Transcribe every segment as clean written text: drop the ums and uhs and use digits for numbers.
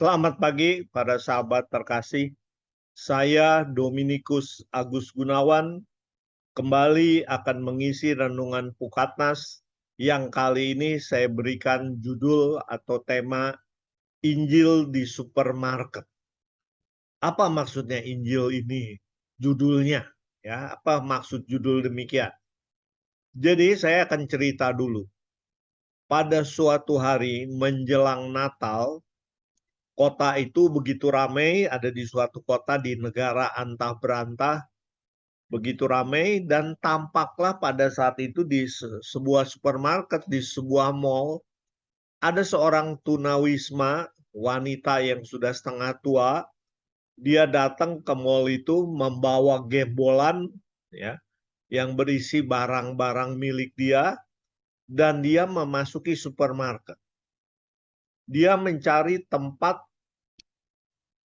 Selamat pagi para sahabat terkasih. Saya Dominikus Agus Gunawan kembali akan mengisi renungan Pukatnas yang kali ini saya berikan judul atau tema Injil di Supermarket. Apa maksudnya Injil ini? Judulnya, ya, apa maksud judul demikian? Jadi saya akan cerita dulu. Pada suatu hari menjelang Natal, kota itu begitu ramai, ada di suatu kota di negara antah berantah, begitu ramai, dan tampaklah pada saat itu di sebuah supermarket, di sebuah mall, ada seorang tunawisma, wanita yang sudah setengah tua. Dia datang ke mall itu membawa gembolan, ya, yang berisi barang-barang milik dia, dan dia memasuki supermarket. Dia mencari tempat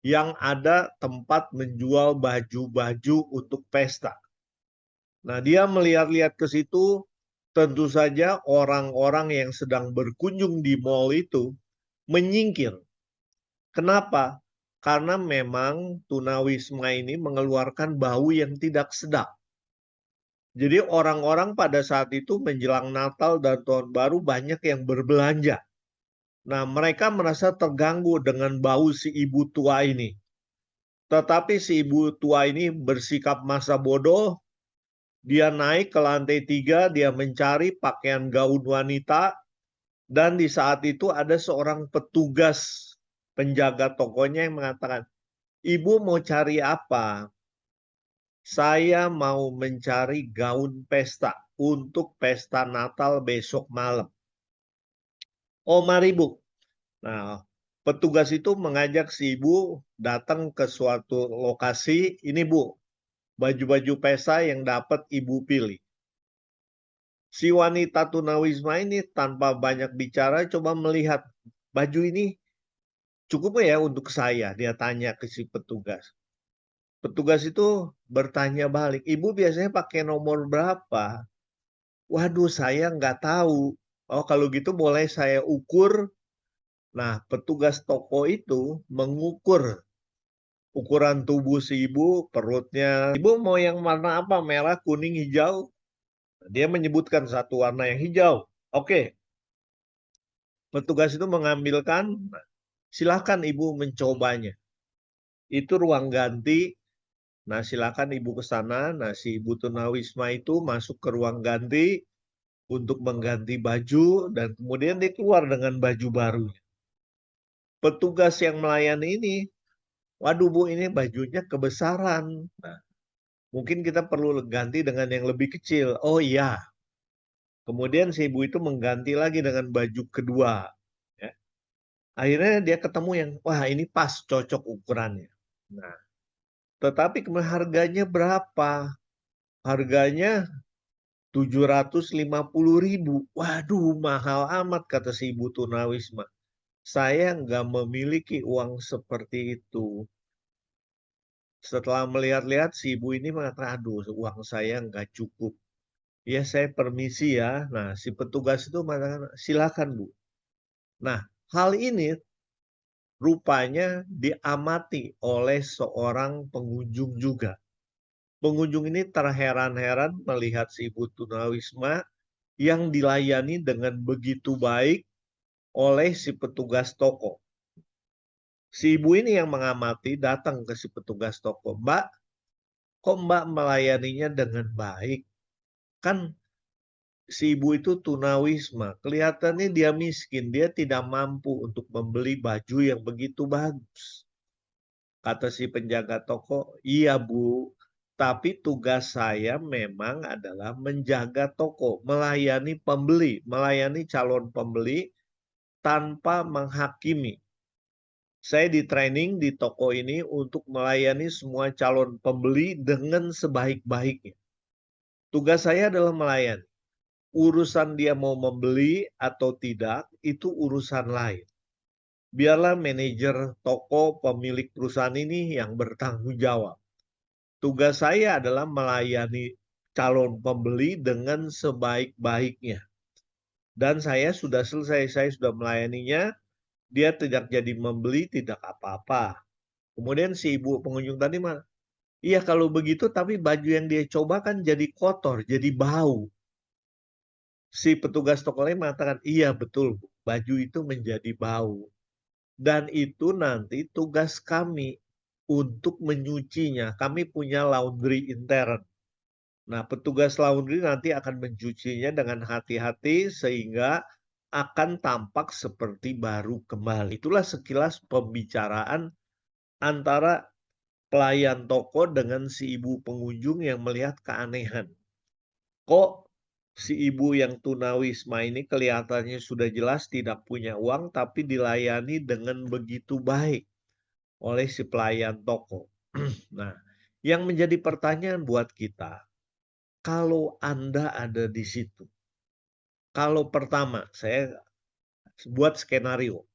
yang ada tempat menjual baju-baju untuk pesta. Nah, dia melihat-lihat ke situ, tentu saja orang-orang yang sedang berkunjung di mall itu menyingkir. Kenapa? Karena memang tunawisma ini mengeluarkan bau yang tidak sedap. Jadi orang-orang pada saat itu menjelang Natal dan Tahun Baru banyak yang berbelanja. Nah, mereka merasa terganggu dengan bau si ibu tua ini. Tetapi si ibu tua ini bersikap masa bodoh. Dia naik ke lantai 3, dia mencari pakaian gaun wanita, dan di saat itu ada seorang petugas penjaga tokonya yang mengatakan, "Ibu mau cari apa?" "Saya mau mencari gaun pesta untuk pesta Natal besok malam." "Oh, mari Bu." Nah, petugas itu mengajak si ibu datang ke suatu lokasi. "Ini Bu, baju-baju pesta yang dapat ibu pilih." Si wanita tunawisma ini tanpa banyak bicara coba melihat, "Baju ini cukup ya untuk saya?" Dia tanya ke si petugas. Petugas itu bertanya balik, "Ibu biasanya pakai nomor berapa?" "Waduh, saya nggak tahu." "Oh, kalau gitu boleh saya ukur?" Nah, petugas toko itu mengukur ukuran tubuh si ibu, perutnya. "Ibu mau yang warna apa? Merah, kuning, hijau?" Dia menyebutkan satu warna yang hijau. "Oke." Petugas itu mengambilkan, "Silakan Ibu mencobanya." Itu ruang ganti. Nah, silakan Ibu ke sana. Nah, si Ibu tunawisma itu masuk ke ruang ganti untuk mengganti baju dan kemudian dia keluar dengan baju barunya. Petugas yang melayani ini, "Waduh Bu, ini bajunya kebesaran. Nah, mungkin kita perlu ganti dengan yang lebih kecil." "Oh iya." Kemudian si ibu itu mengganti lagi dengan baju kedua. Ya. Akhirnya dia ketemu yang, wah ini pas, cocok ukurannya. Nah, tetapi kemudian harganya berapa? Harganya 750.000. Waduh, mahal amat, kata si ibu tunawisma. Saya nggak memiliki uang seperti itu. Setelah melihat-lihat, si ibu ini mengatakan, aduh, uang saya nggak cukup. Ya, saya permisi ya. Nah, si petugas itu mengatakan, silakan Bu. Nah, hal ini rupanya diamati oleh seorang pengunjung juga. Pengunjung ini terheran-heran melihat si ibu tunawisma yang dilayani dengan begitu baik oleh si petugas toko. Si ibu ini yang mengamati datang ke si petugas toko. "Mbak, kok Mbak melayaninya dengan baik? Kan si ibu itu tunawisma, kelihatannya dia miskin, dia tidak mampu untuk membeli baju yang begitu bagus." Kata si penjaga toko, "Iya Bu, tapi tugas saya memang adalah menjaga toko, melayani pembeli, melayani calon pembeli tanpa menghakimi. Saya di-training di toko ini untuk melayani semua calon pembeli dengan sebaik-baiknya. Tugas saya adalah melayani. Urusan dia mau membeli atau tidak, itu urusan lain. Biarlah manajer toko, pemilik perusahaan ini yang bertanggung jawab. Tugas saya adalah melayani calon pembeli dengan sebaik-baiknya. Dan saya sudah selesai, saya sudah melayaninya. Dia tidak jadi membeli, tidak apa-apa. Kemudian si ibu pengunjung tadi mah, "Iya kalau begitu tapi baju yang dia coba kan jadi kotor, jadi bau." Si petugas toko lain mengatakan, "Iya betul, Bu, baju itu menjadi bau. Dan itu nanti tugas kami untuk menyucinya. Kami punya laundry intern. Nah, petugas laundry nanti akan mencucinya dengan hati-hati sehingga akan tampak seperti baru kembali." Itulah sekilas pembicaraan antara pelayan toko dengan si ibu pengunjung yang melihat keanehan. Kok si ibu yang tunawisma ini kelihatannya sudah jelas tidak punya uang, tapi dilayani dengan begitu baik oleh si pelayan toko. Nah, yang menjadi pertanyaan buat kita, kalau Anda ada di situ, kalau pertama saya buat skenario,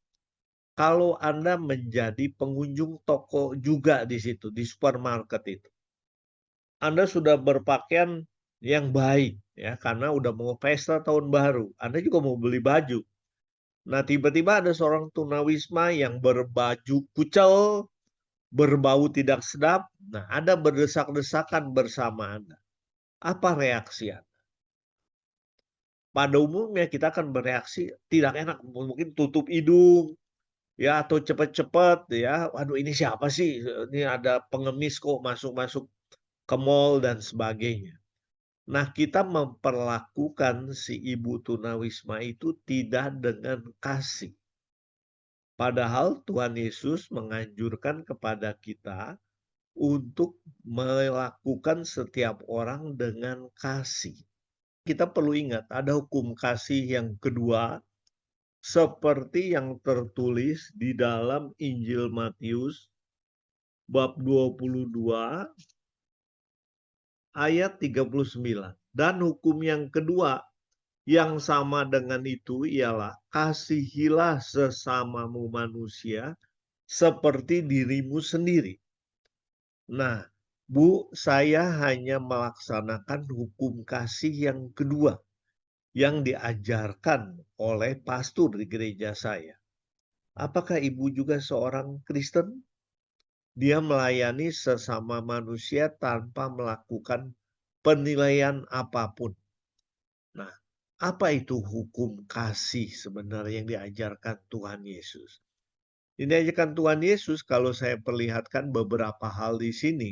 kalau Anda menjadi pengunjung toko juga di situ, di supermarket itu, Anda sudah berpakaian yang baik ya, karena udah mau pesta tahun baru, Anda juga mau beli baju. Nah, tiba-tiba ada seorang tunawisma yang berbaju kucel, berbau tidak sedap, nah Anda berdesak-desakan bersama Anda. Apa reaksi Anda? Pada umumnya kita akan bereaksi tidak enak, mungkin tutup hidung, ya atau cepat-cepat ya, "Waduh ini siapa sih? Ini ada pengemis kok masuk-masuk ke mall," dan sebagainya. Nah, kita memperlakukan si ibu tunawisma itu tidak dengan kasih. Padahal Tuhan Yesus menganjurkan kepada kita untuk melakukan setiap orang dengan kasih. Kita perlu ingat ada hukum kasih yang kedua seperti yang tertulis di dalam Injil Matius bab 22 ayat 39. Dan hukum yang kedua yang sama dengan itu ialah kasihilah sesamamu manusia seperti dirimu sendiri. Nah, Bu, saya hanya melaksanakan hukum kasih yang kedua yang diajarkan oleh pastor di gereja saya. Apakah Ibu juga seorang Kristen? Dia melayani sesama manusia tanpa melakukan penilaian apapun. Nah, apa itu hukum kasih sebenarnya yang diajarkan Tuhan Yesus? Yang diajarkan Tuhan Yesus kalau saya perlihatkan beberapa hal di sini.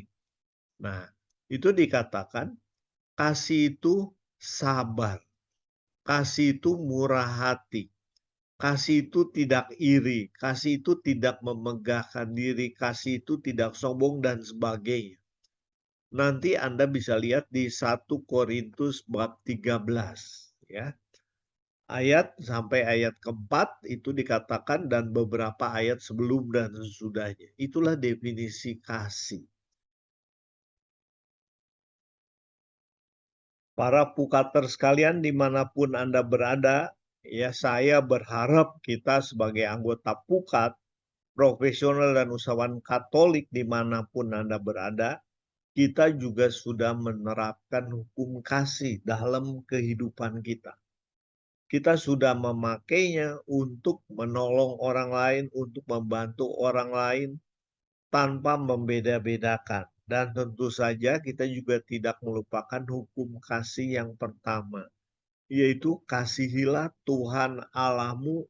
Nah, itu dikatakan kasih itu sabar, kasih itu murah hati, kasih itu tidak iri, kasih itu tidak memegahkan diri, kasih itu tidak sombong dan sebagainya. Nanti Anda bisa lihat di 1 Korintus bab 13 ya. Ayat sampai ayat keempat itu dikatakan dan beberapa ayat sebelum dan sesudahnya. Itulah definisi kasih. Para pukater sekalian dimanapun Anda berada, ya saya berharap kita sebagai anggota pukat, profesional dan usahawan Katolik dimanapun Anda berada, kita juga sudah menerapkan hukum kasih dalam kehidupan kita. Kita sudah memakainya untuk menolong orang lain, untuk membantu orang lain tanpa membeda-bedakan. Dan tentu saja kita juga tidak melupakan hukum kasih yang pertama, yaitu kasihilah Tuhan Allahmu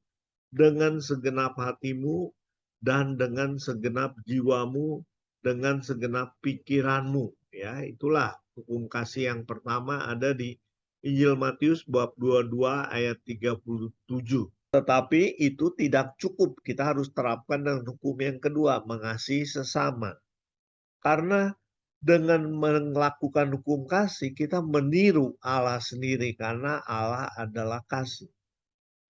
dengan segenap hatimu dan dengan segenap jiwamu, dengan segenap pikiranmu. Ya, itulah hukum kasih yang pertama ada di Injil Matius bab 22 ayat 37. Tetapi itu tidak cukup. Kita harus terapkan dengan hukum yang kedua, mengasihi sesama. Karena dengan melakukan hukum kasih, kita meniru Allah sendiri karena Allah adalah kasih.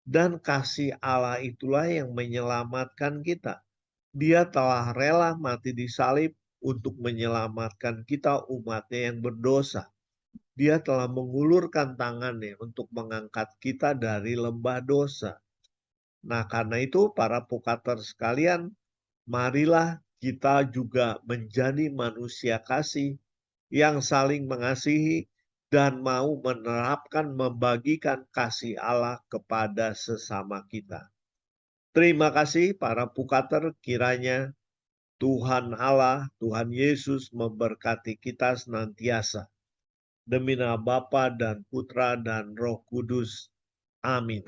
Dan kasih Allah itulah yang menyelamatkan kita. Dia telah rela mati di salib untuk menyelamatkan kita umatnya yang berdosa. Dia telah mengulurkan tangannya untuk mengangkat kita dari lembah dosa. Nah, karena itu para pukater sekalian, marilah kita juga menjadi manusia kasih yang saling mengasihi dan mau menerapkan membagikan kasih Allah kepada sesama kita. Terima kasih para pukater, kiranya Tuhan Allah, Tuhan Yesus memberkati kita senantiasa. Demi nama Bapa dan Putra dan Roh Kudus. Amin.